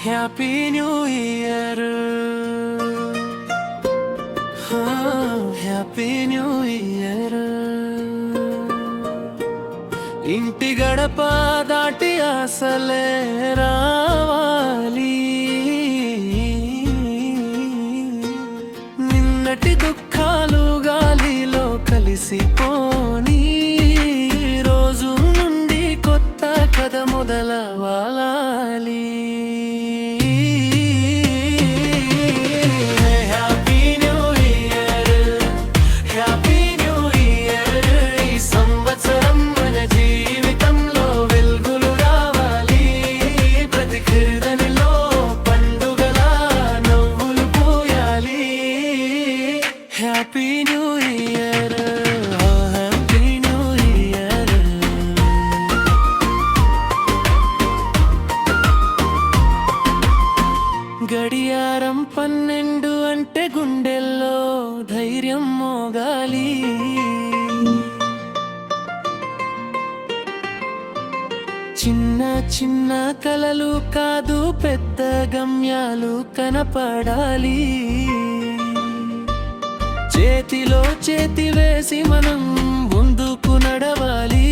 Happy new year, happy new year. ఇంటి గడప దాటి అసలే రావాలి, నిన్నటి దుఃఖాలు గాలిలో కలిసిపోని, రోజు నుండి కొత్త కథ మొదలవ్వాలి. Happy new year, happy new year. గడియారం 12 అంటే గుండెల్లో ధైర్యం మోగాలి, చిన్న చిన్న కలలు కాదు పెద్ద గమ్యాలు కనపడాలి. చేతిలో చేతి వేసి మనం ముందుకు నడవాలి,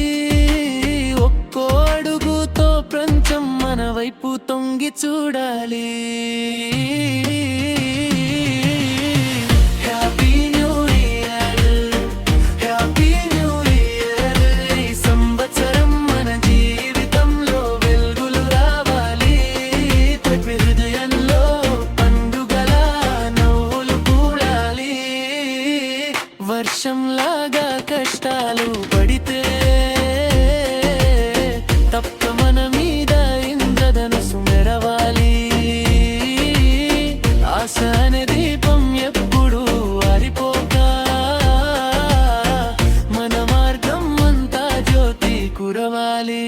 ఒక్కో అడుగుతో ప్రపంచం మన వైపు తొంగి చూడాలి. Happy new year, happy new year. ఈ సంవత్సరం మన జీవితంలో వెలుగులు రావాలి, ప్రతి హృదయంలో పండుగల నవ్వులు కూడాలి. వర్షంలాగా కష్టాలు పడితే తప్ప మన మీద ఇంద్రధనుసు మెరవాలి, ఆశ అనే దీపం ఎప్పుడు ఆరిపోక మన మార్గం అంతా జ్యోతి కురవాలి.